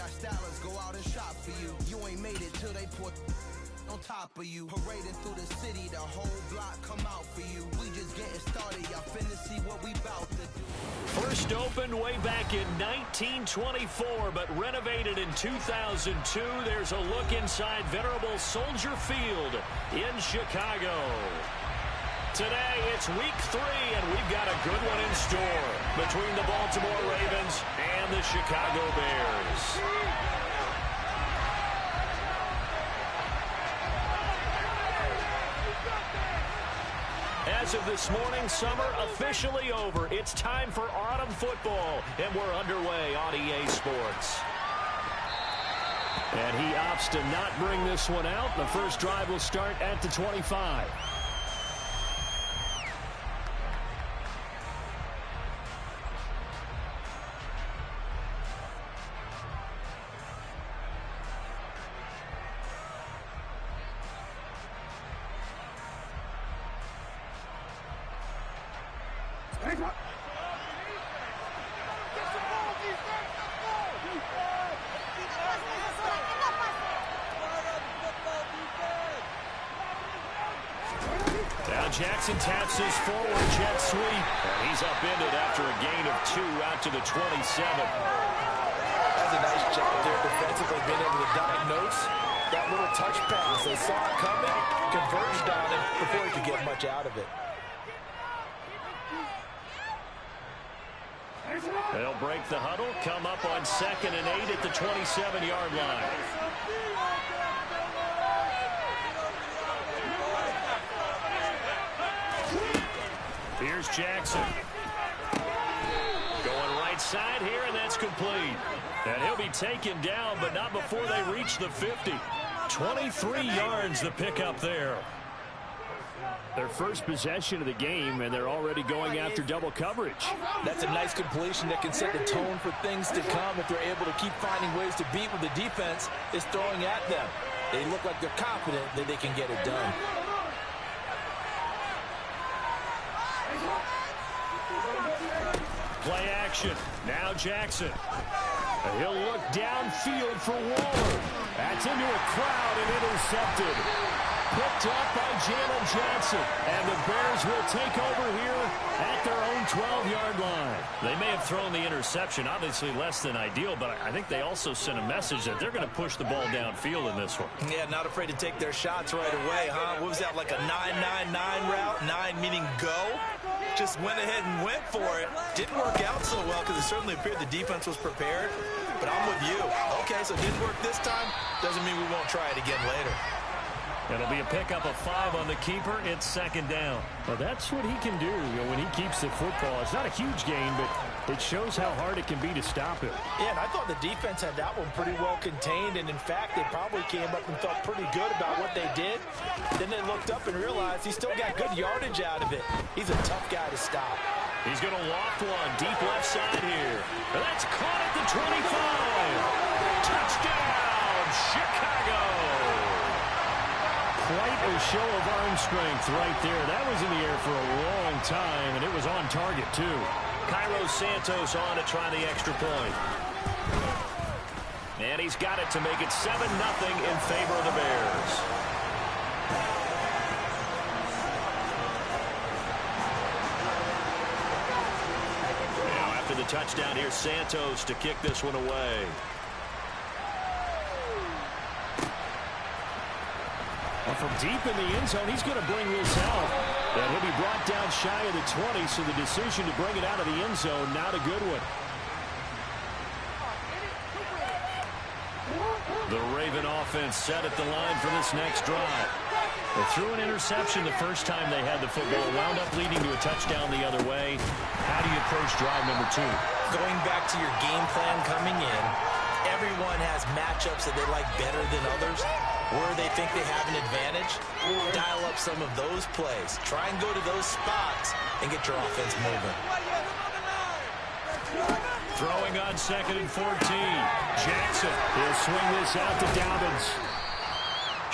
Watch Dallas go out and shop for you. You ain't made it till they put on top of you. Parading through the city, the whole block come out for you. We just getting started, y'all finna see what we bout to do. First opened way back in 1924, but renovated in 2002. There's a look inside venerable Soldier Field in Chicago. Today, it's week 3, and we've got a good one in store between the Baltimore Ravens and the Chicago Bears. As of this morning, summer officially over. It's time for autumn football, and we're underway on EA Sports. And he opts to not bring this one out. The first drive will start at the 25. Jackson taps his forward jet sweep, and he's upended after a gain of 2 out to the 27. That's a nice job there defensively, being able to diagnose that little touch pass. They saw it coming, converged on it before he could get much out of it. They'll break the huddle, come up on 2nd and 8 at the 27-yard line. Here's Jackson. Going right side here, and that's complete. And he'll be taken down, but not before they reach the 50. 23 yards the pickup there. Their first possession of the game, and they're already going after double coverage. That's a nice completion that can set the tone for things to come if they're able to keep finding ways to beat what the defense is throwing at them. They look like they're confident that they can get it done. Play action. Now Jackson. He'll look downfield for Waller. That's into a crowd and intercepted. Picked up by Jalen Johnson. And the Bears will take over here at their own 12-yard line. They may have thrown the interception, obviously less than ideal, but I think they also sent a message that they're going to push the ball downfield in this one. Yeah, not afraid to take their shots right away, huh? What was that, like a 9-9-9 route? 9 meaning go? Just went ahead and went for it. Didn't work out so well because it certainly appeared the defense was prepared. But I'm with you. Okay, so it didn't work this time. Doesn't mean we won't try it again later. It'll be a pickup of 5 on the keeper. It's 2nd down. Well, that's what he can do when he keeps the football. It's not a huge gain, but it shows how hard it can be to stop him. Yeah, and I thought the defense had that one pretty well contained, and in fact, they probably came up and felt pretty good about what they did. Then they looked up and realized he still got good yardage out of it. He's a tough guy to stop. He's going to loft one deep left side here. And that's caught at the 25. Touchdown, Chicago. Quite a show of arm strength right there. That was in the air for a long time, and it was on target, too. Cairo Santos on to try the extra point. And he's got it to make it 7-0 in favor of the Bears. Now after the touchdown, here's Santos to kick this one away. From deep in the end zone, he's going to bring this out. And he'll be brought down shy of the 20, so the decision to bring it out of the end zone, not a good one. The Raven offense set at the line for this next drive. They threw an interception the first time they had the football, wound up leading to a touchdown the other way. How do you approach drive number 2? Going back to your game plan coming in, everyone has matchups that they like better than others. Where they think they have an advantage, dial up some of those plays. Try and go to those spots and get your offense moving. Throwing on 2nd and 14. Jackson, he'll swing this out to Dobbins.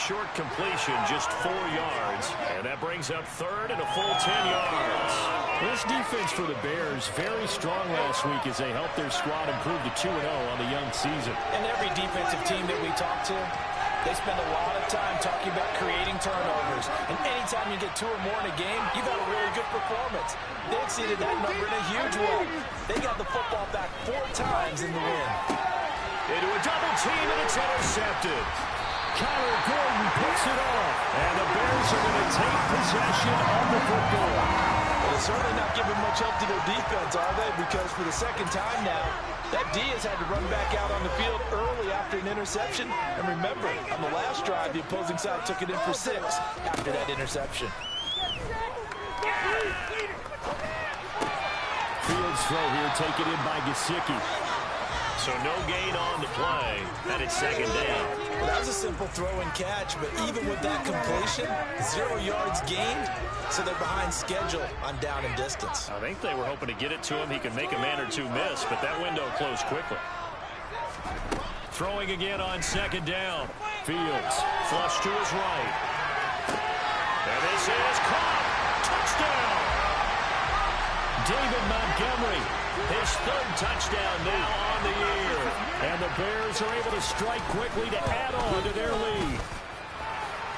short completion, just 4 yards. And that brings up third and a full 10 yards. This defense for the Bears, very strong last week as they helped their squad improve to 2-0 on the young season. And every defensive team that we talk to, they spend a lot of time talking about creating turnovers. And anytime you get 2 or more in a game, you've got a really good performance. They exceeded that number in a huge way. They got the football back 4 times in the win. Into a double team, and it's intercepted. Kyler Gordon picks it off. And the Bears are going to take possession of the football. Well, they're certainly not giving much help to their defense, are they? Because for the second time now, that D has had to run back out on the field early after an interception. And remember, on the last drive, the opposing side took it in for 6 after that interception. Fields throw here, taken in by Gesicki. So no gain on the play, and it's second down. Well, that was a simple throw and catch, but even with that completion, 0 yards gained, so they're behind schedule on down and distance. I think they were hoping to get it to him. He could make a man or 2 miss, but that window closed quickly. Throwing again on second down. Fields, flush to his right. And this is caught. Touchdown. David Montgomery, his 3rd touchdown now on the year. And the Bears are able to strike quickly to add on to their lead.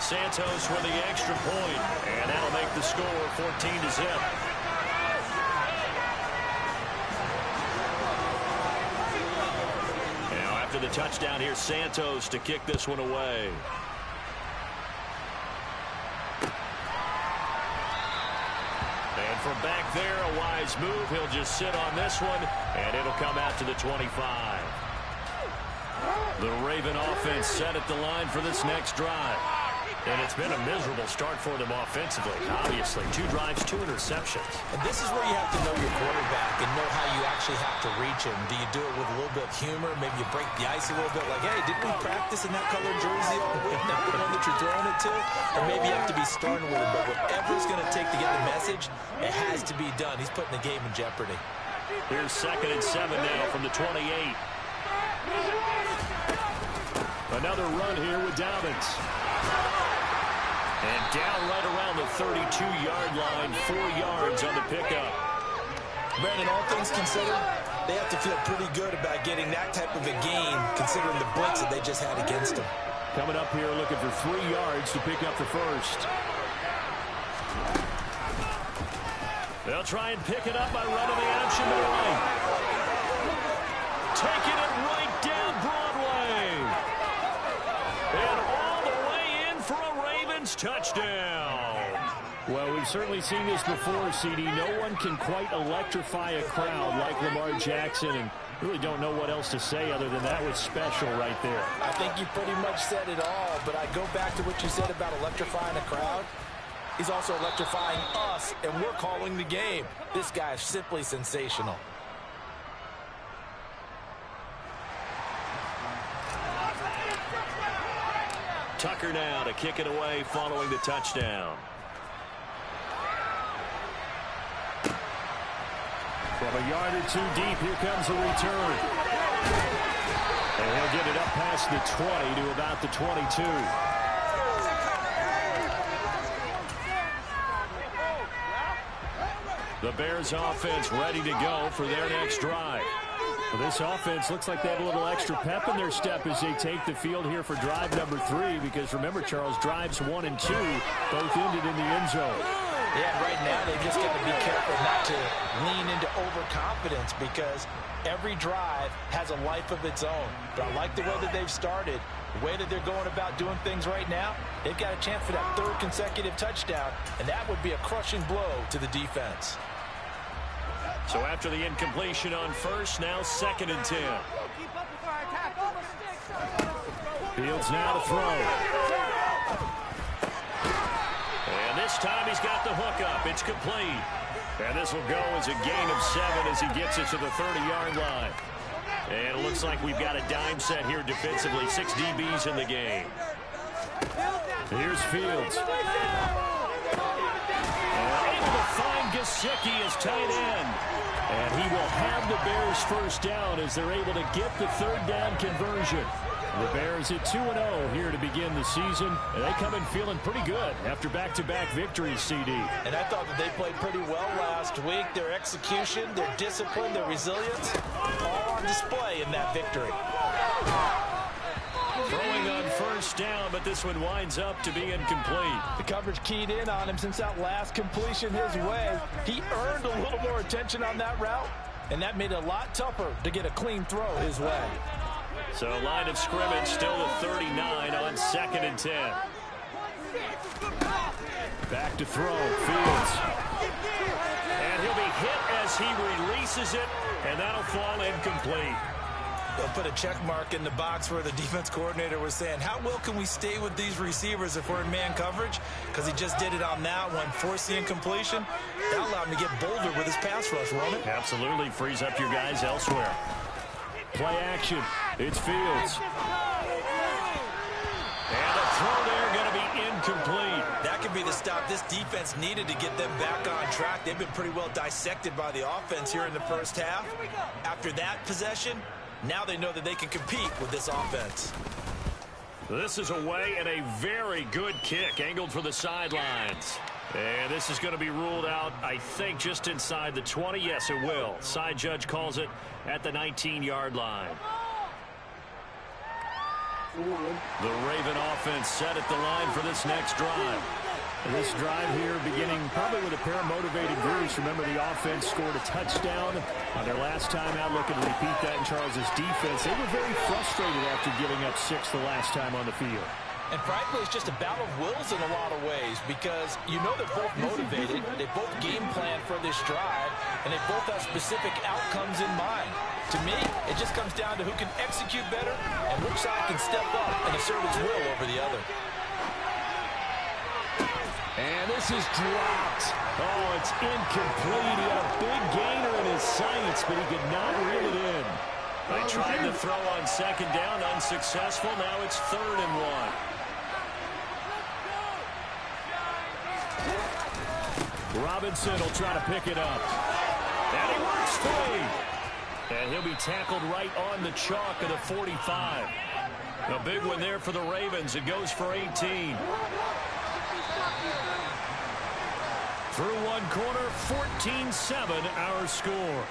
Santos with the extra point, and that'll make the score 14-0. Now after the touchdown, here's Santos to kick this one away. And from back there, a wise move. He'll just sit on this one, and it'll come out to the 25. The Raven offense set at the line for this next drive. And it's been a miserable start for them offensively. Obviously, 2 drives, 2 interceptions. And this is where you have to know your quarterback and know how you actually have to reach him. Do you do it with a little bit of humor? Maybe you break the ice a little bit like, hey, didn't we practice in that colored jersey all week? Not the one that you're throwing it to? Or maybe you have to be stern with him. But whatever it's going to take to get the message, it has to be done. He's putting the game in jeopardy. Here's 2nd and 7 now from the 28. Another run here with Dobbins. And down right around the 32-yard line, 4 yards on the pickup. Brandon, all things considered, they have to feel pretty good about getting that type of a gain, considering the blitz that they just had against them. Coming up here looking for 3 yards to pick up the first. They'll try and pick it up by running the action to the right. Taking it right down Broadway. And all the way in for a Ravens touchdown. Well, we've certainly seen this before, CD. No one can quite electrify a crowd like Lamar Jackson, and really don't know what else to say other than that was special right there. I think you pretty much said it all, but I go back to what you said about electrifying a crowd. He's also electrifying us, and we're calling the game. This guy is simply sensational. Tucker now to kick it away following the touchdown. From a yard or 2 deep, here comes a return. And he'll get it up past the 20 to about the 22. The Bears offense ready to go for their next drive. Well, this offense looks like they have a little extra pep in their step as they take the field here for drive number 3, because remember, Charles, drives 1 and 2 both ended in the end zone. Yeah, right now they've just got to be careful not to lean into overconfidence, because every drive has a life of its own. But I like the way that they've started, the way that they're going about doing things right now. They've got a chance for that 3rd consecutive touchdown, and that would be a crushing blow to the defense. So after the incompletion on first, now 2nd and 10. Fields now to throw. And this time he's got the hook up. It's complete. And this will go as a gain of 7 as he gets it to the 30-yard line. And it looks like we've got a dime set here defensively. 6 DBs in the game. Here's Fields. Able to find Gesicki as tight end. And he will have the Bears first down as they're able to get the 3rd down conversion. The Bears at 2-0 here to begin the season. And they come in feeling pretty good after back-to-back victories, CD. And I thought that they played pretty well last week. Their execution, their discipline, their resilience, all on display in that victory. Throwing on first down, but this one winds up to be incomplete. The coverage keyed in on him since that last completion his way. He earned a little more attention on that route, and that made it a lot tougher to get a clean throw his way. So line of scrimmage still at 39 on 2nd and 10. Back to throw, Fields. And he'll be hit as he releases it, and that'll fall incomplete. They'll put a check mark in the box where the defense coordinator was saying, how well can we stay with these receivers if we're in man coverage? Because he just did it on that one, forced the incompletion. That allowed him to get bolder with his pass rush, won't it? Absolutely, frees up your guys elsewhere. Play action, it's Fields. And a throw there going to be incomplete. That could be the stop this defense needed to get them back on track. They've been pretty well dissected by the offense here in the first half. After that possession, now they know that they can compete with this offense. This is away and a very good kick angled for the sidelines. And this is going to be ruled out, I think, just inside the 20. Yes, it will. Side judge calls it at the 19-yard line. The Raven offense set at the line for this next drive. This drive here beginning probably with a pair of motivated groups. Remember, the offense scored a touchdown on their last time out. Looking to repeat that in Charles's defense. They were very frustrated after giving up 6 the last time on the field. And frankly, it's just a battle of wills in a lot of ways because you know they're both motivated. They both game plan for this drive, and they both have specific outcomes in mind. To me, it just comes down to who can execute better and which side can step up and assert its will over the other. And this is dropped. Oh, it's incomplete. He had a big gainer in his sights, but he could not reel it in. They tried to throw on 2nd down, unsuccessful. Now it's 3rd and 1. Robinson will try to pick it up. And he works free. And he'll be tackled right on the chalk of the 45. A big one there for the Ravens. It goes for 18. Through one quarter, 14-7 our score.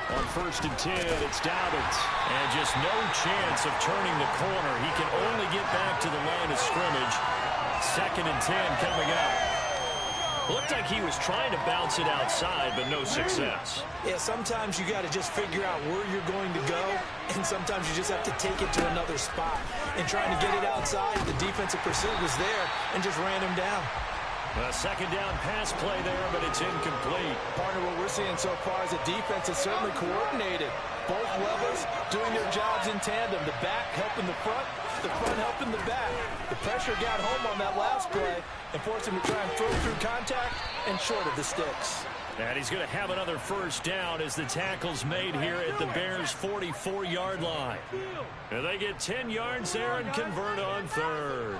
On 1st and 10, it's Dobbins. And just no chance of turning the corner. He can only get back to the line of scrimmage. 2nd and 10 coming up. Looked like he was trying to bounce it outside, but no success. Yeah, sometimes you got to just figure out where you're going to go, and sometimes you just have to take it to another spot. And trying to get it outside, the defensive pursuit was there and just ran him down. A 2nd down pass play there, but it's incomplete. Partner, what we're seeing so far is the defense is certainly coordinated. Both levels doing their jobs in tandem. The back helping the front helping the back. The pressure got home on that last play and forced him to try and throw through contact and short of the sticks. And he's going to have another 1st down as the tackle's made here at the Bears' 44-yard line. And they get 10 yards there and convert on 3rd.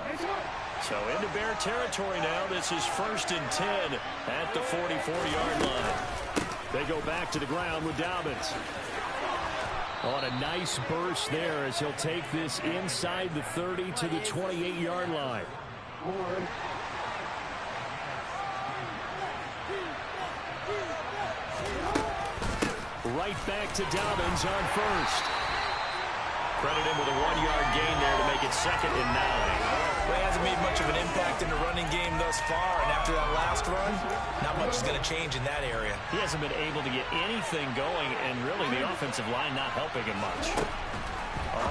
So into Bear territory now. This is 1st and 10 at the 44-yard line. They go back to the ground with Dobbins. On a nice burst there as he'll take this inside the 30 to the 28-yard line. Right back to Dobbins on 1st. Credit him with a 1-yard gain there to make it 2nd and 9. Well, he hasn't made much of an impact in the running game thus far, and after that last run, not much is going to change in that area. He hasn't been able to get anything going, and really the offensive line not helping him much.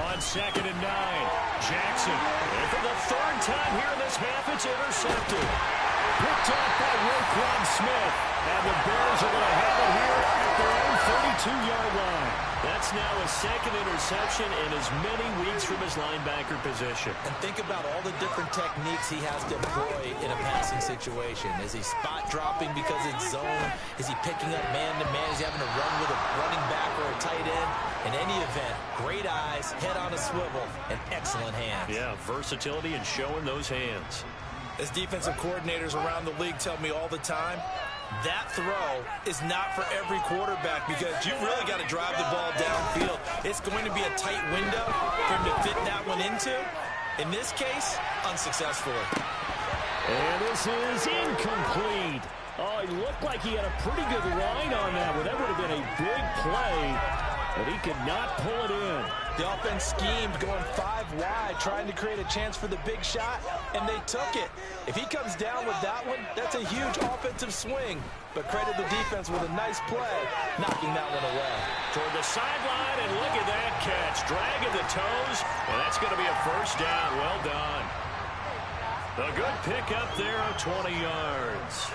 On 2nd and 9, Jackson. And for the 3rd time here in this half, it's intercepted. Picked off by Roquan Smith. And the Bears are going to have it here at their own 32-yard line. That's now a 2nd interception in as many weeks from his linebacker position. And think about all the different techniques he has to employ in a passing situation. Is he spot dropping because it's zone? Is he picking up man-to-man? Is he having to run with a running back or a tight end? In any event, great eyes, head on a swivel, and excellent hands. Yeah, versatility and showing those hands. As defensive coordinators around the league tell me all the time, that throw is not for every quarterback because you've really got to drive the ball downfield. It's going to be a tight window for him to fit that one into. In this case, unsuccessfully. And this is incomplete. Oh, he looked like he had a pretty good line on that one. That would have been a big play, but he could not pull it in. The offense schemed going 5 wide, trying to create a chance for the big shot, and they took it. If he comes down with that one, that's a huge offensive swing. But credit the defense with a nice play, knocking that one away. Toward the sideline, and look at that catch. Dragging the toes, and that's going to be a first down. Well done. A good pick up there of 20 yards.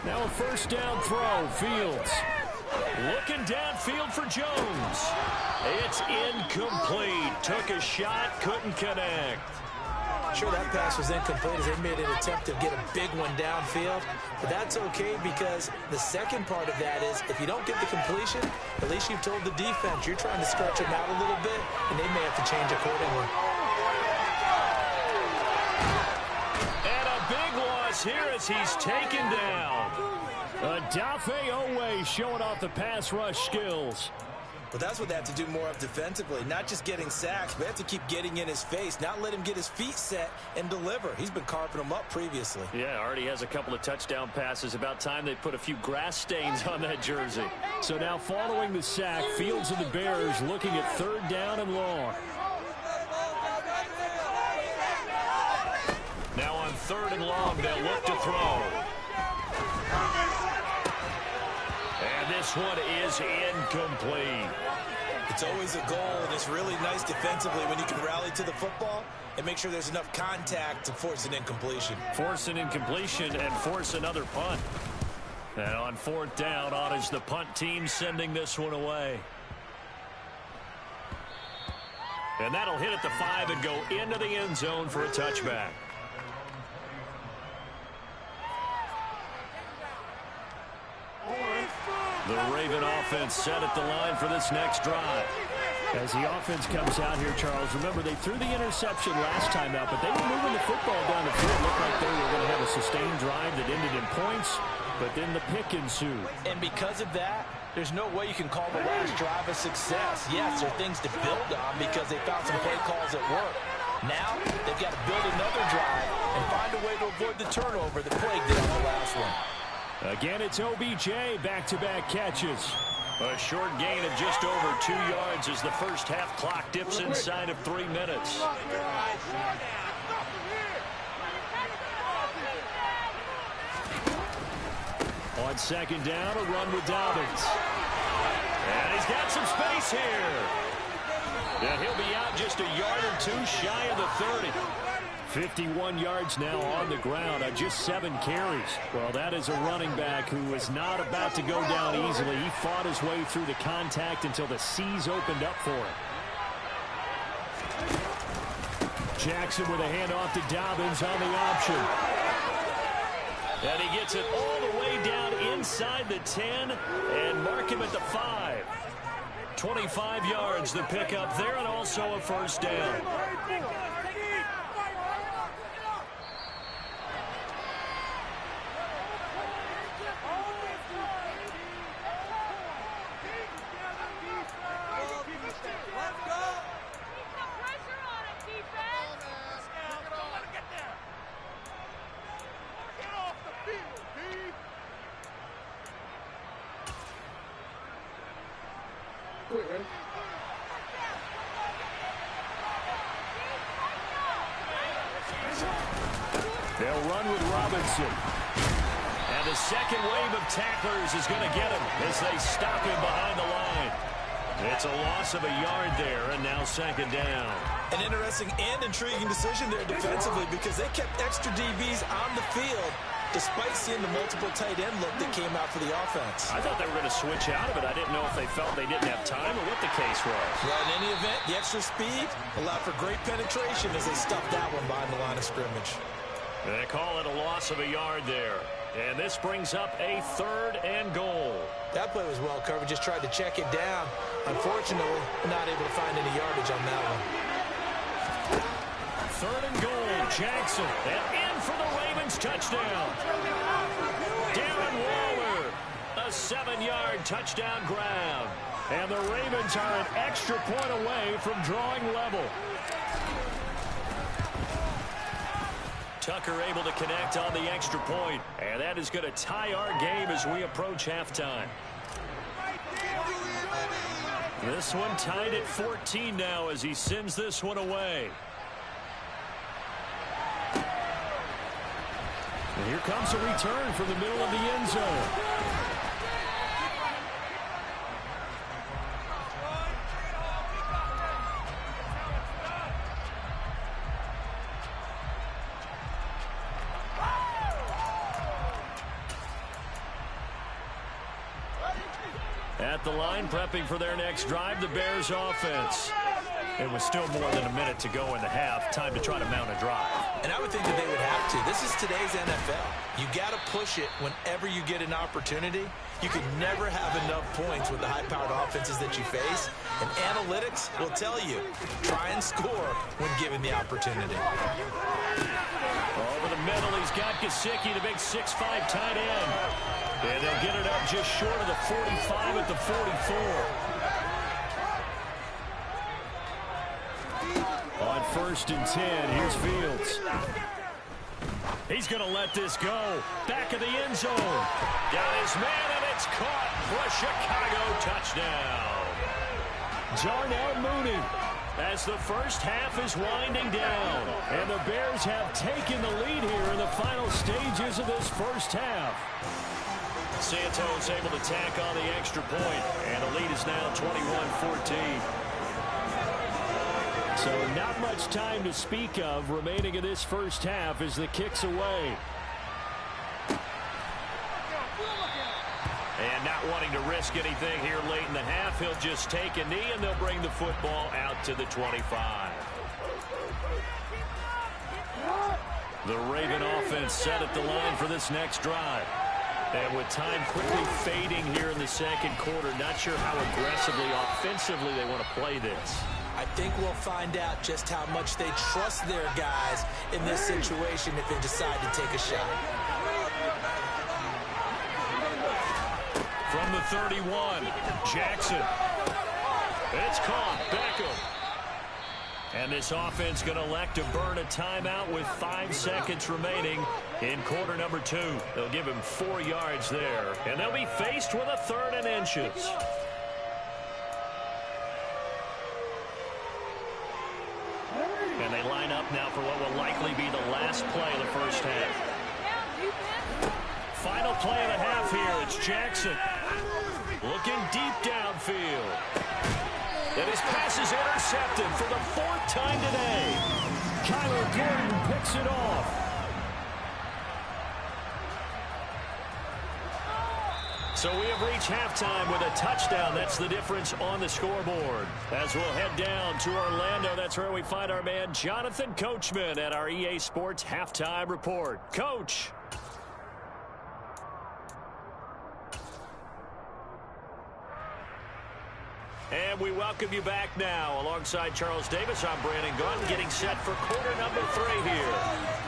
Now a first down throw, Fields. Looking downfield for Jones. It's incomplete. Took a shot, couldn't connect. Sure, that pass was incomplete as they made an attempt to get a big one downfield. But that's okay because the second part of that is if you don't get the completion, at least you've told the defense you're trying to stretch them out a little bit, and they may have to change accordingly. And a big loss here as he's taken down. Odafe Oweh showing off the pass rush skills. But that's what they have to do more of defensively. Not just getting sacks, but they have to keep getting in his face, not let him get his feet set and deliver. He's been carving them up previously. Yeah, already has a couple of touchdown passes. About time they put a few grass stains on that jersey. So now following the sack, Fields and the Bears looking at 3rd down and long. Now on 3rd and long, they'll look to throw. And this one is incomplete. It's always a goal, and it's really nice defensively when you can rally to the football and make sure there's enough contact to force an incompletion. Force an incompletion and force another punt. And on 4th down, on is the punt team sending this one away. And that'll hit at the 5 and go into the end zone for a touchback. The Raven offense set at the line for this next drive. As the offense comes out here, Charles, remember they threw the interception last time out, but they were moving the football down the field. Looked like they were going to have a sustained drive that ended in points, but then the pick ensued. And because of that, there's no way you can call the last drive a success. Yes, there are things to build on because they found some play calls that work. Now, they've got to build another drive and find a way to avoid the turnover that plagued it on the last one. Again, it's OBJ, back-to-back catches. A short gain of just over 2 yards as the first half clock dips inside of 3 minutes. On 2nd down, a run with Dobbins. And he's got some space here. And he'll be out just a yard or 2 shy of the 30. 51 yards now on the ground on just 7 carries. Well, that is a running back who is not about to go down easily. He fought his way through the contact until the seas opened up for him. Jackson with a handoff to Dobbins on the option. And he gets it all the way down inside the 10 and mark him at the 5. 25 yards the pickup there and also a first down. They'll run with Robinson. And the second wave of tacklers is going to get him as they stop him behind the line. It's a loss of a yard there, and now 2nd down. An interesting and intriguing decision there defensively because they kept extra DBs on the field despite seeing the multiple tight end look that came out for the offense. I thought they were going to switch out of it. I didn't know if they felt they didn't have time or what the case was. Well, in any event, the extra speed allowed for great penetration as they stuffed that one behind the line of scrimmage. They call it a loss of a yard there. And this brings up a 3rd and goal. That play was well covered. Just tried to check it down. Unfortunately, not able to find any yardage on that one. 3rd and goal, Jackson. And in for the Ravens touchdown. Darren Waller, a 7-yard touchdown grab. And the Ravens are an extra point away from drawing level. Tucker able to connect on the extra point. And that is going to tie our game as we approach halftime. This one tied at 14 now as he sends this one away. And here comes a return from the middle of the end zone. At the line, prepping for their next drive, the Bears offense. It was still more than a minute to go in the half. Time to try to mount a drive. And I would think that they would have to. This is today's NFL. You got to push it whenever you get an opportunity. You can never have enough points with the high-powered offenses that you face. And analytics will tell you, try and score when given the opportunity. Over the middle, he's got Gesicki, the big 6'5" tight end. And they'll get it up just short of the 45 at the 44. On 1st and 10, here's Fields. He's going to let this go. Back of the end zone. Got his man, and it's caught for a Chicago touchdown. Darnell Mooney, as the first half is winding down. And the Bears have taken the lead here in the final stages of this first half. Santos able to tack on the extra point, and the lead is now 21-14. So not much time to speak of remaining in this first half as the kick's away. And not wanting to risk anything here late in the half, he'll just take a knee, and they'll bring the football out to the 25. The Raven offense set at the line for this next drive. And with time quickly fading here in the second quarter, not sure how aggressively, offensively they want to play this. I think we'll find out just how much they trust their guys in this situation if they decide to take a shot. From the 31, Jackson. It's caught. Beckham. And this offense going to elect to burn a timeout with 5 seconds remaining in quarter number 2. They'll give him 4 yards there. And they'll be faced with a 3rd and inches. And they line up now for what will likely be the last play of the first half. Final play of the half here. It's Jackson. Looking deep downfield. And his pass is intercepted for the 4th time today. Kyler Gordon picks it off. So we have reached halftime with a touchdown. That's the difference on the scoreboard. As we'll head down to Orlando, that's where we find our man Jonathan Coachman at our EA Sports Halftime Report. Coach. And we welcome you back now. Alongside Charles Davis, I'm Brandon Gaudin, getting set for quarter number 3 here.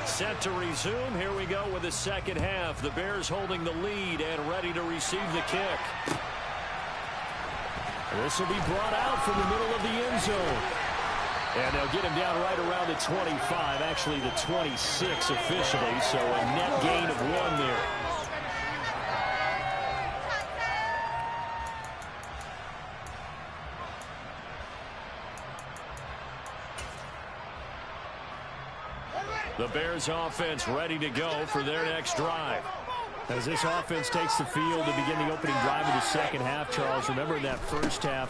Set to resume. Here we go with the second half. The Bears holding the lead and ready to receive the kick. This will be brought out from the middle of the end zone. And they'll get him down right around the 25, actually the 26 officially, so a net gain of 1 there. The Bears offense ready to go for their next drive. As this offense takes the field to begin the opening drive of the second half, Charles, remember in that first half,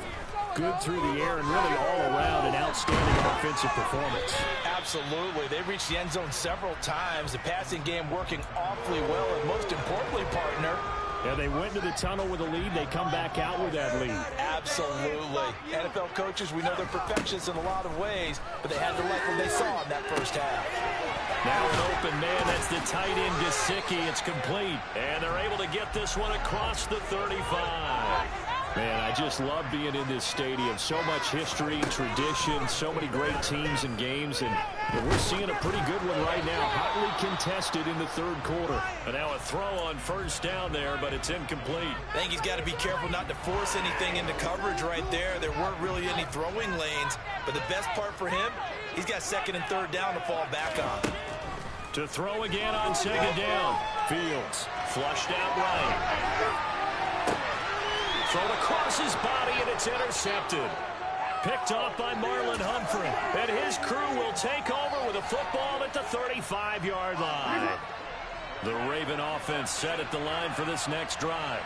good through the air and really all around an outstanding offensive performance. Absolutely. They reached the end zone several times. The passing game working awfully well, and most importantly, partner, yeah, they went to the tunnel with a lead. They come back out with that lead. Absolutely. NFL coaches, we know they're perfectionists in a lot of ways, but they had to like what they saw in that first half. Now an open man. That's the tight end, Gesicki. It's complete. And they're able to get this one across the 35. Man, I just love being in this stadium. So much history, tradition, so many great teams and games, and we're seeing a pretty good one right now. Hotly contested in the third quarter. And now a throw on first down there, but it's incomplete. I think he's got to be careful not to force anything into coverage right there. There weren't really any throwing lanes, but the best part for him, he's got second and third down to fall back on. To throw again on second down. Fields flushed out right. Thrown across his body, and it's intercepted. Picked off by Marlon Humphrey. And his crew will take over with a football at the 35-yard line. The Raven offense set at the line for this next drive.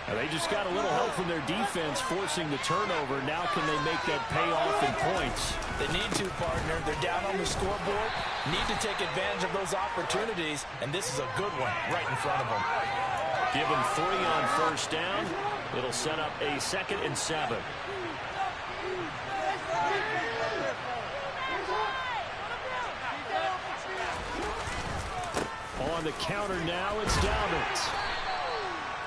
And they just got a little help from their defense forcing the turnover. Now can they make that pay off in points? They need to, partner. They're down on the scoreboard. Need to take advantage of those opportunities. And this is a good one right in front of them. Give them 3 on first down. It'll set up a 2nd and 7. On the counter now, it's Dalvin.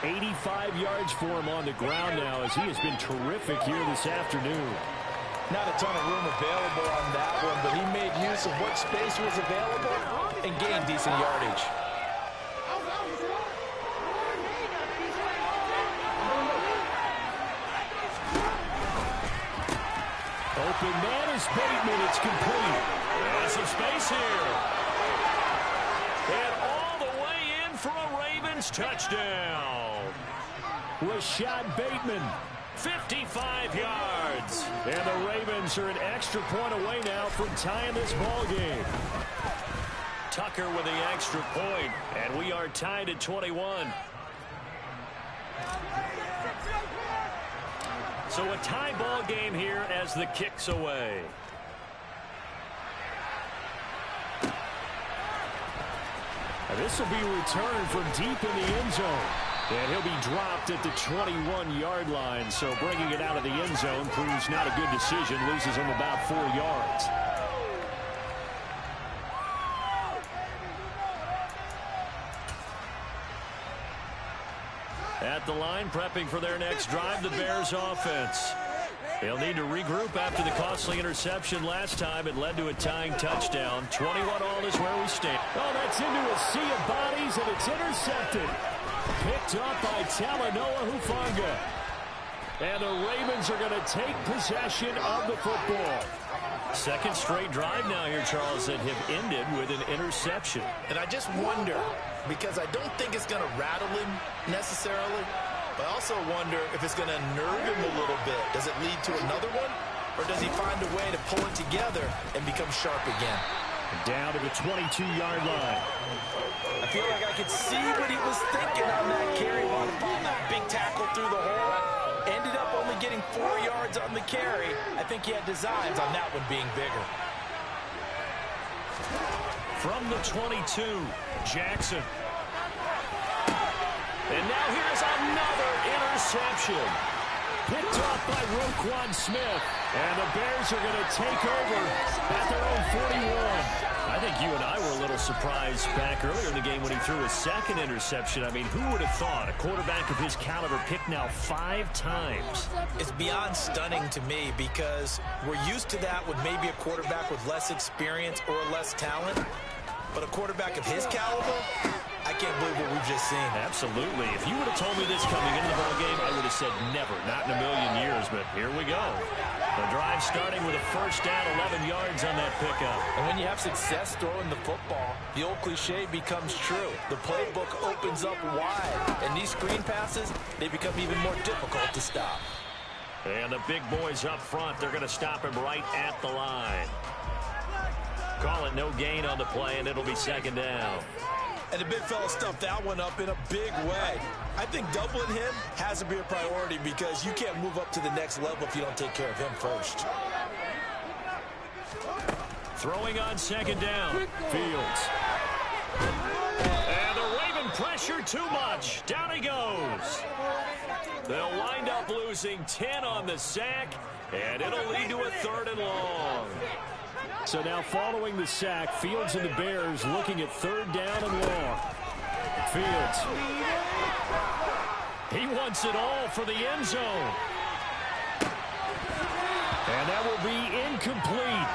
85 yards for him on the ground now as he has been terrific here this afternoon. Not a ton of room available on that one, but he made use of what space was available and gained decent yardage. Open man is Bateman. It's complete. There's some space here. And all the way in for a Ravens touchdown. Rashad Bateman, 55 yards. And the Ravens are an extra point away now from tying this ball game. Tucker with the extra point, and we are tied at 21. So a tie ball game here as the kick's away. And this will be returned from deep in the end zone. And he'll be dropped at the 21-yard line. So bringing it out of the end zone proves not a good decision. Loses him about 4 yards. At the line, prepping for their next drive, the Bears offense. They'll need to regroup after the costly interception last time. It led to a tying touchdown. 21-all is where we stand. Oh, that's into a sea of bodies, and it's intercepted. Picked up by Talanoa Hufanga. And the Ravens are going to take possession of the football. Second straight drive now here, Charles, that have ended with an interception. And I just wonder, because I don't think it's going to rattle him necessarily, but I also wonder if it's going to nerve him a little bit. Does it lead to another one? Or does he find a way to pull it together and become sharp again? Down to the 22-yard line. I feel like I could see what he was thinking on that carry. Wanted to follow that big tackle through the hole. Ended up only getting 4 yards on the carry. I think he had designs on that one being bigger. From the 22, Jackson. And now here's another interception. Picked off by Roquan Smith. And the Bears are going to take over at their own 41. I think you and I were a little surprised back earlier in the game when he threw his second interception. I mean, who would have thought a quarterback of his caliber picked now 5 times? It's beyond stunning to me because we're used to that with maybe a quarterback with less experience or less talent. But a quarterback of his caliber, I can't believe what we've just seen. Absolutely. If you would have told me this coming into the ballgame, I would have said never, not in a million years. But here we go. The drive starting with a first down, 11 yards on that pickup. And when you have success throwing the football, the old cliche becomes true. The playbook opens up wide. And these screen passes, they become even more difficult to stop. And the big boys up front, they're going to stop him right at the line. Call it no gain on the play, and it'll be second down. And the big fella stuffed that one up in a big way. I think doubling him has to be a priority because you can't move up to the next level if you don't take care of him first. Throwing on second down, Fields. And the Raven pressure too much. Down he goes. They'll wind up losing 10 on the sack, and it'll lead to a 3rd and long. So now following the sack, Fields and the Bears looking at 3rd down and long. Fields. He wants it all for the end zone. And that will be incomplete.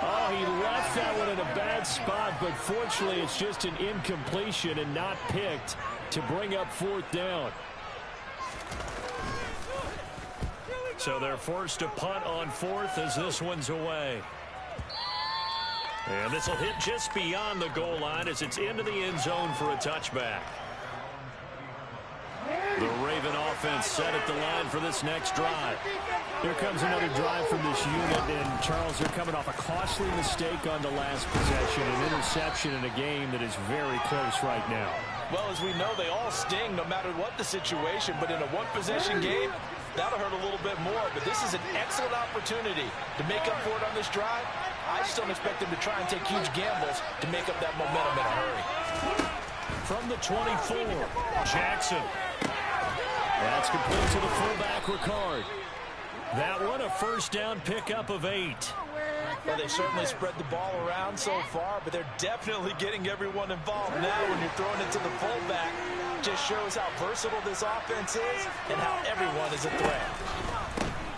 Oh, he left that one in a bad spot, but fortunately it's just an incompletion and not picked to bring up 4th down. So they're forced to punt on 4th as this one's away. And this will hit just beyond the goal line as it's into the end zone for a touchback. The Raven offense set at the line for this next drive. Here comes another drive from this unit, and Charles, they're coming off a costly mistake on the last possession, an interception in a game that is very close right now. Well, as we know, they all sting no matter what the situation, but in a one-possession game, that'll hurt a little bit more. But this is an excellent opportunity to make up for it on this drive. I just don't expect them to try and take huge gambles to make up that momentum in a hurry. From the 24, Jackson. That's complete to the fullback, Ricard. That one, a 1st down pickup of 8. Well, they've certainly spread the ball around so far, but they're definitely getting everyone involved now when you're throwing it to the fullback. Just shows how versatile this offense is and how everyone is a threat.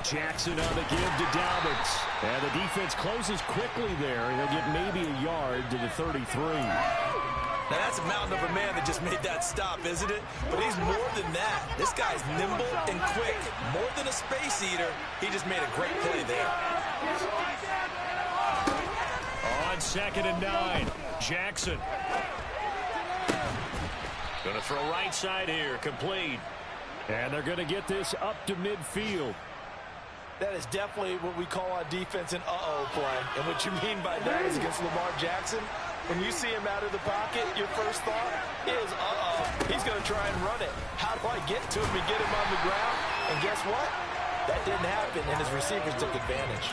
Jackson on the give to Dobbins. And the defense closes quickly there. He'll get maybe a yard to the 33. Now, that's a mountain of a man that just made that stop, isn't it? But he's more than that. This guy's nimble and quick. More than a space eater, he just made a great play there. On 2nd and 9, Jackson. Going to throw right side here, complete. And they're going to get this up to midfield. That is definitely what we call on defense an uh-oh play. And what you mean by that is against Lamar Jackson, when you see him out of the pocket, your first thought is, uh-oh, he's going to try and run it. How do I get to him and get him on the ground? And guess what? That didn't happen, and his receivers took advantage.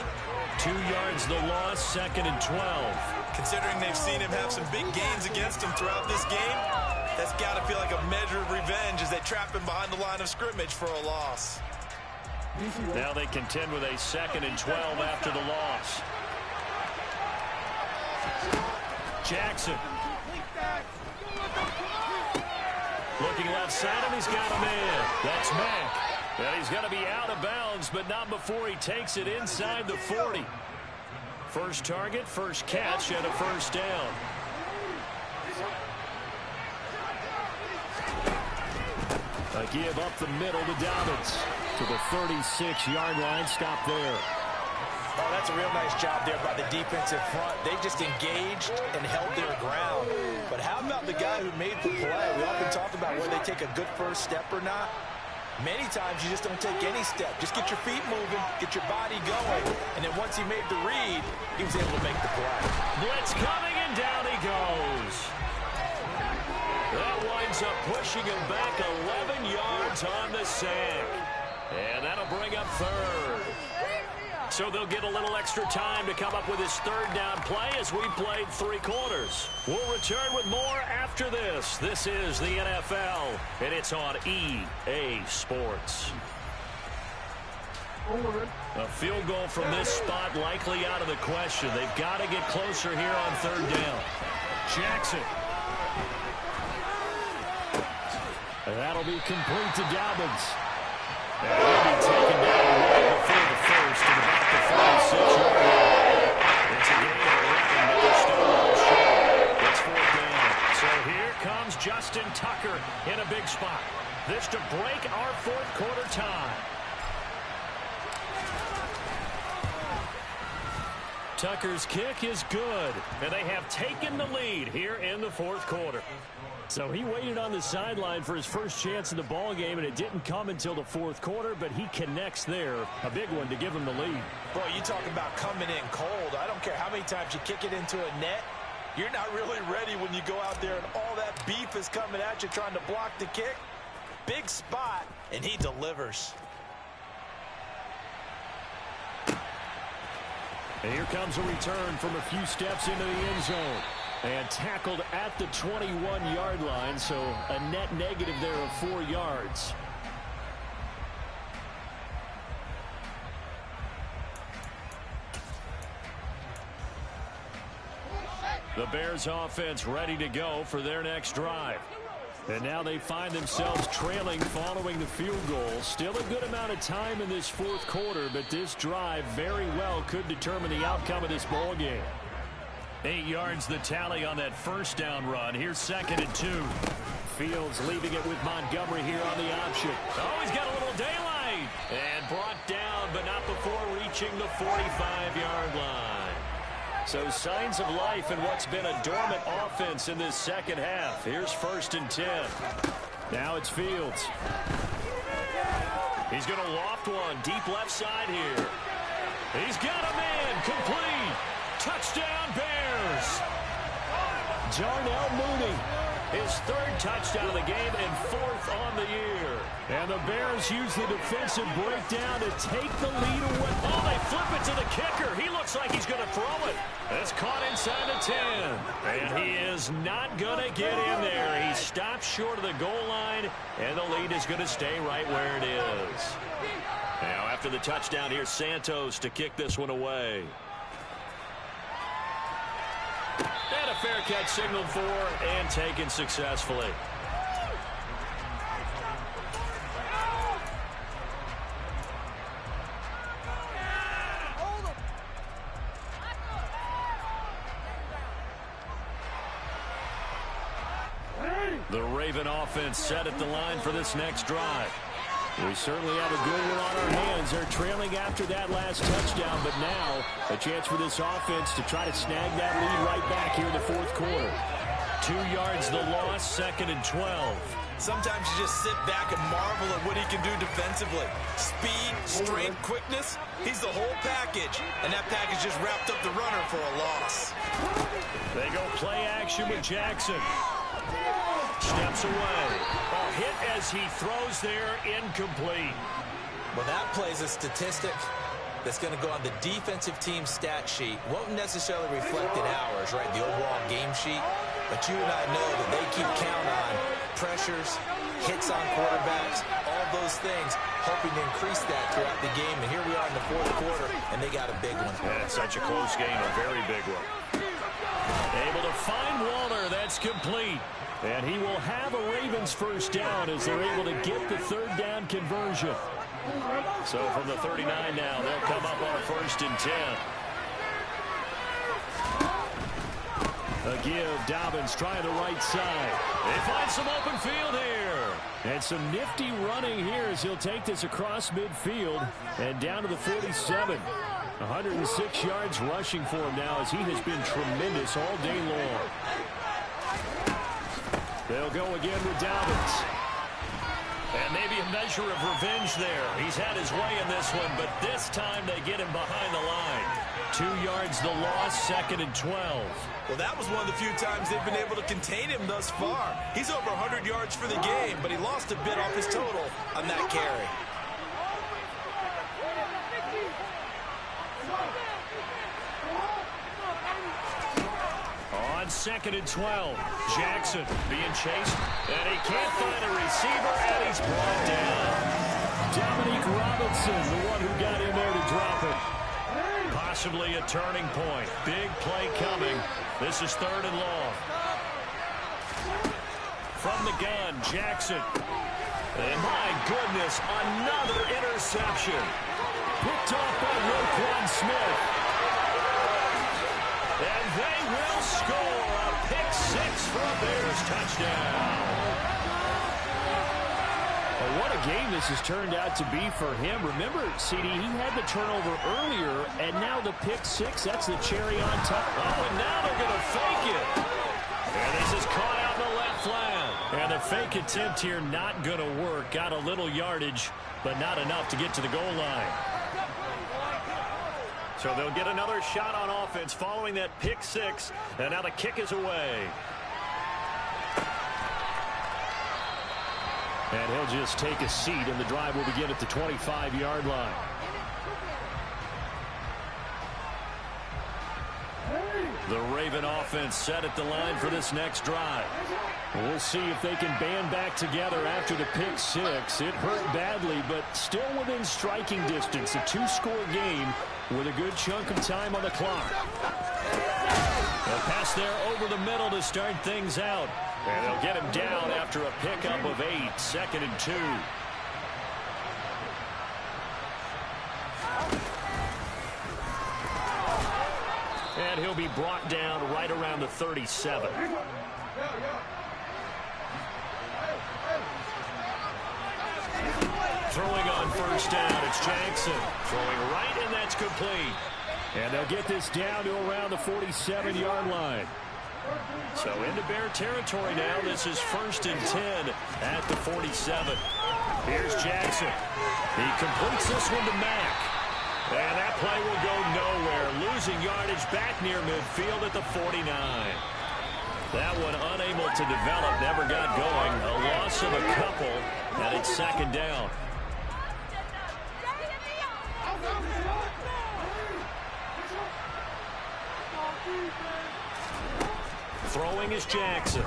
2 yards the loss, 2nd and 12. Considering they've seen him have some big gains against him throughout this game, that's got to feel like a measure of revenge as they trap him behind the line of scrimmage for a loss. Now they contend with a 2nd and 12 after the loss. Jackson. Looking left side, and he's got him in. That's Mack. And he's going to be out of bounds, but not before he takes it inside the 40. First target, first catch, and a 1st down. A give up the middle to Dobbins to the 36-yard line. Stop there. Oh, that's a real nice job there by the defensive front. They just engaged and held their ground. But how about the guy who made the play? We often talk about whether they take a good first step or not. Many times you just don't take any step. Just get your feet moving, get your body going. And then once he made the read, he was able to make the play. Blitz coming, and down he goes. That winds up pushing him back 11 yards on the sack. And that'll bring up 3rd. So they'll get a little extra time to come up with his 3rd down play as we played 3 quarters. We'll return with more after this. This is the NFL, and it's on EA Sports. A field goal from this spot likely out of the question. They've got to get closer here on 3rd down. Jackson. And that'll be complete to Dobbins. And he'll be taken down right before the first at about the 46-yard line. It's a gain of 11, but they're still well short. It's 4th down. So here comes Justin Tucker in a big spot. This to break our 4th quarter tie. Tucker's kick is good, and they have taken the lead here in the 4th quarter. So he waited on the sideline for his first chance in the ball game, and it didn't come until the 4th quarter, but he connects there. A big one to give him the lead. Boy, you talk about coming in cold. I don't care how many times you kick it into a net. You're not really ready when you go out there and all that beef is coming at you trying to block the kick. Big spot, and he delivers. And here comes a return from a few steps into the end zone. And tackled at the 21-yard line, so a net negative there of 4 yards. The Bears offense ready to go for their next drive. And now they find themselves trailing following the field goal. Still a good amount of time in this fourth quarter, but this drive very well could determine the outcome of this ball game. 8 yards the tally on that first down run. Here's 2nd and 2. Fields leaving it with Montgomery here on the option. Oh, he's got a little daylight. And brought down, but not before reaching the 45-yard line. So signs of life in what's been a dormant offense in this second half. Here's 1st and 10. Now it's Fields. He's going to loft one deep left side here. He's got a man complete. Touchdown Bears. Darnell Mooney. His 3rd touchdown of the game and 4th on the year. And the Bears use the defensive breakdown to take the lead away. Oh, they flip it to the kicker. He looks like he's going to throw it. It's caught inside the 10. And he is not going to get in there. He stops short of the goal line, and the lead is going to stay right where it is. Now, after the touchdown, here's Santos to kick this one away. And a fair catch signaled for and taken successfully. The Raven offense set at the line for this next drive. We certainly have a good one on our hands. They're trailing after that last touchdown, but now a chance for this offense to try to snag that lead right back here in the fourth quarter. 2 yards the loss, 2nd and 12. Sometimes you just sit back and marvel at what he can do defensively. Speed, strength, quickness, he's the whole package. And that package just wrapped up the runner for a loss. They go play action with Jackson. Steps away. A hit as he throws there, incomplete. Well, that plays a statistic that's going to go on the defensive team stat sheet. Won't necessarily reflect in ours, right, the overall game sheet. But you and I know that they keep count on pressures, hits on quarterbacks, all those things, hoping to increase that throughout the game. And here we are in the fourth quarter, and they got a big one. Yeah, it's such a close game, a very big one. Able to find Waller. That's complete. And he will have a Ravens first down as they're able to get the 3rd down conversion. So from the 39 now, they'll come up on 1st and 10. A give, Dobbins trying the right side. They find some open field here. And some nifty running here as he'll take this across midfield and down to the 47. 106 yards rushing for him now as he has been tremendous all day long. They'll go again with Dobbins. And maybe a measure of revenge there. He's had his way in this one, but this time they get him behind the line. 2 yards the loss, 2nd and 12. Well, that was one of the few times they've been able to contain him thus far. He's over 100 yards for the game, but he lost a bit off his total on that carry. On 2nd and 12, Jackson being chased, and he can't find a receiver, and he's brought down. Dominique Robinson, the one who got in there to drop it. Possibly a turning point. Big play coming. This is 3rd and long. From the gun, Jackson. And my goodness, another interception. Picked off by Roquan Smith. And they will score a pick 6 for a Bears touchdown. Well, what a game this has turned out to be for him. Remember, CD, he had the turnover earlier, and now the pick 6, that's the cherry on top. Oh, and now they're going to fake it. And this is caught out in the left flat. And the fake attempt here not going to work. Got a little yardage, but not enough to get to the goal line. So they'll get another shot on offense following that pick 6, and now the kick is away. And he'll just take a seat, and the drive will begin at the 25-yard line. The Raven offense set at the line for this next drive. We'll see if they can band back together after the pick 6. It hurt badly, but still within striking distance. A 2-score game with a good chunk of time on the clock. They'll pass there over the middle to start things out. And they'll get him down after a pickup of 8, 2nd and 2. And he'll be brought down right around the 37. Throwing on first down, it's Jackson. Throwing right, and that's complete. And they'll get this down to around the 47-yard line. So into Bear territory now. This is 1st and 10 at the 47. Here's Jackson. He completes this one to Mack. And that play will go nowhere. Losing yardage back near midfield at the 49. That one unable to develop. Never got going. A loss of a couple. And it's 2nd down. Throwing is Jackson.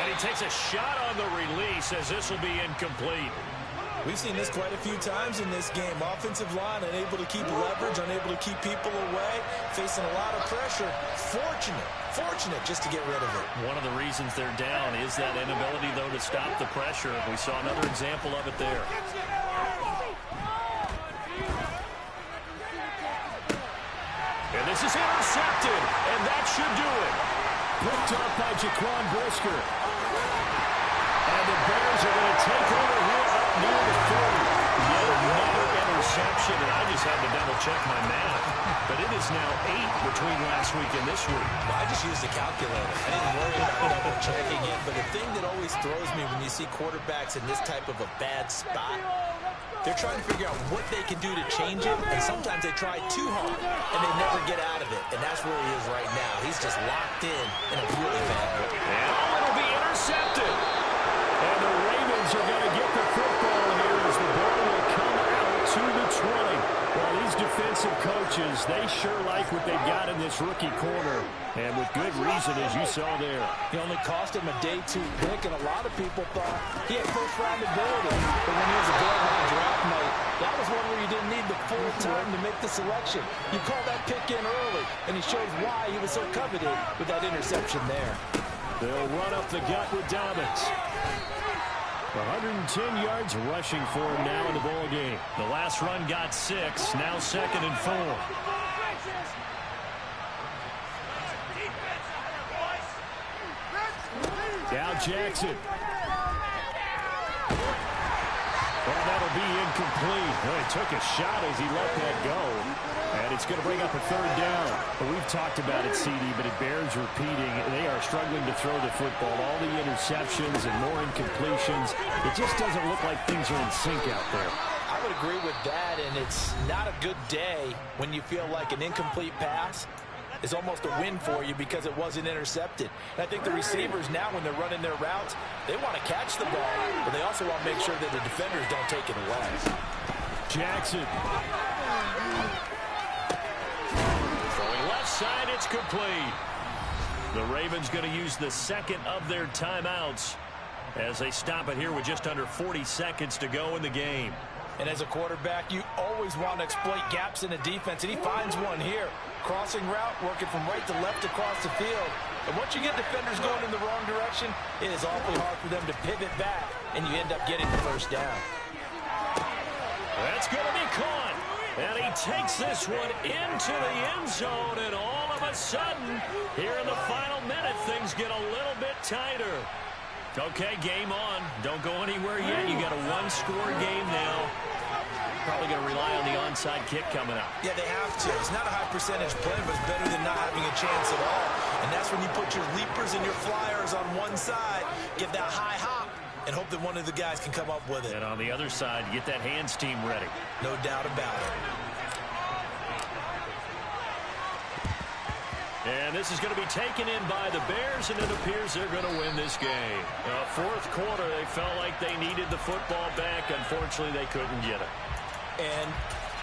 And he takes a shot on the release as this will be incomplete. We've seen this quite a few times in this game. Offensive line unable to keep leverage, unable to keep people away, facing a lot of pressure. Fortunate just to get rid of it. One of the reasons they're down is that inability, though, to stop the pressure. We saw another example of it there. And this is intercepted, and that should do it. Picked up by Jaquan Brisker. And the Bears are going to take over here up near the 40. Yet another interception, and I just had to double-check my math. But it is now 8 between last week and this week. Well, I just used the calculator. I didn't worry about double-checking it. But the thing that always throws me when you see quarterbacks in this type of a bad spot, they're trying to figure out what they can do to change it, and sometimes they try too hard, and they never get out of it. And that's where he is right now. He's just locked in a really bad way. And it'll be intercepted. And the Ravens are going to get the football here as the ball will come out to the 20. Well, these defensive coaches, they sure like what they've got in this rookie corner, and with good reason, as you saw there. He only cost him a day 2 pick, and a lot of people thought he had first-round ability. But when he was available on draft night, that was one where you didn't need the full time to make the selection. You called that pick in early, and he shows why he was so coveted with that interception there. They'll run up the gut with Dobbins. 110 yards rushing for him now in the ball game. The last run got 6, now 2nd and 4. Now Jackson. Well, that'll be incomplete. Well, he took a shot as he let that go. And it's going to bring up a 3rd down. But we've talked about it, CD, but it bears repeating. They are struggling to throw the football. All the interceptions and more incompletions. It just doesn't look like things are in sync out there. I would agree with that, and it's not a good day when you feel like an incomplete pass is almost a win for you because it wasn't intercepted. And I think the receivers now, when they're running their routes, they want to catch the ball, but they also want to make sure that the defenders don't take it away. Jackson. Throwing left side, it's complete. The Ravens going to use the 2nd of their timeouts as they stop it here with just under 40 seconds to go in the game. And as a quarterback, you always want to exploit gaps in the defense, and he finds one here. Crossing route, working from right to left across the field. And once you get defenders going in the wrong direction, it is awfully hard for them to pivot back, and you end up getting the 1st down. That's going to be caught. And he takes this one into the end zone, and all of a sudden, here in the final minute, things get a little bit tighter. Okay, game on. Don't go anywhere yet. You got a 1-score game now. Probably going to rely on the onside kick coming up. Yeah, they have to. It's not a high percentage play, but it's better than not having a chance at all. And that's when you put your leapers and your flyers on one side, give that high hop, and hope that one of the guys can come up with it. And on the other side, get that hands team ready. No doubt about it. And this is going to be taken in by the Bears, and it appears they're going to win this game. 4th quarter, they felt like they needed the football back. Unfortunately, they couldn't get it. And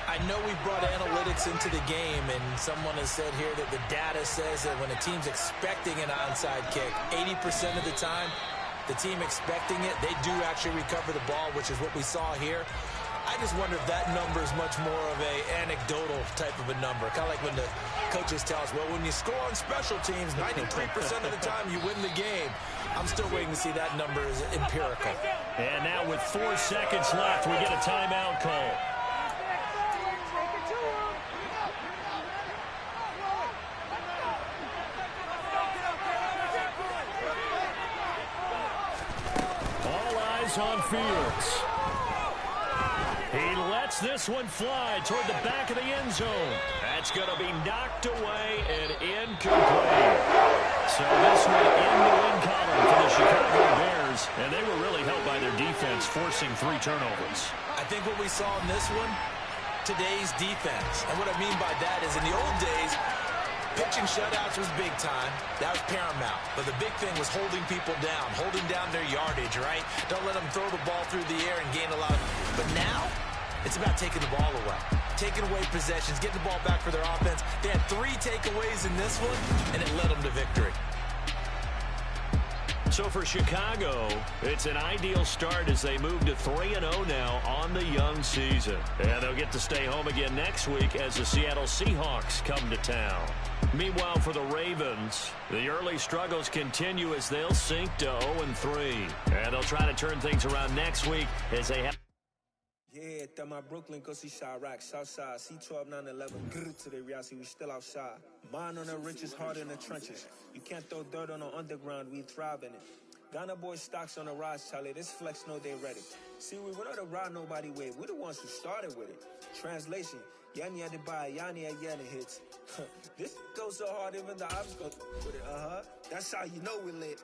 I know we brought analytics into the game, and someone has said here that the data says that when a team's expecting an onside kick, 80% of the time, the team expecting it, they do actually recover the ball, which is what we saw here. I just wonder if that number is much more of a anecdotal type of a number. Kind of like when the coaches tell us, well, when you score on special teams, 93% of the time you win the game. I'm still waiting to see that number is empirical. And now with 4 seconds left, we get a timeout call. All eyes on Fields. He lets this one fly toward the back of the end zone. That's going to be knocked away and incomplete. So this one in the win column for the Chicago Bears, and they were really helped by their defense, forcing 3 turnovers. I think what we saw in this one, today's defense. And what I mean by that is in the old days, pitching shutouts was big time. That was paramount. But the big thing was holding people down, holding down their yardage, right? Don't let them throw the ball through the air and gain a lot. But now, it's about taking the ball away, taking away possessions, getting the ball back for their offense. They had 3 takeaways in this one, and it led them to victory. So for Chicago, it's an ideal start as they move to 3-0 now on the young season. And they'll get to stay home again next week as the Seattle Seahawks come to town. Meanwhile, for the Ravens, the early struggles continue as they'll sink to 0-3. And they'll try to turn things around next week as they have. Yeah, that my Brooklyn, go see Chirac, Southside, C12, 911, to the reality, we still outside. Mine on the riches, heart in the trenches. You can't throw dirt on the underground, we thrive in it. Ghana boys stocks on the rise, Charlie, this flex know they ready. See, we were not the ride nobody with, we're the ones who started with it. Translation, Yanni had to buy, Yanni had Yanni hits. This goes so hard, even the ops go with it, That's how you know we lit.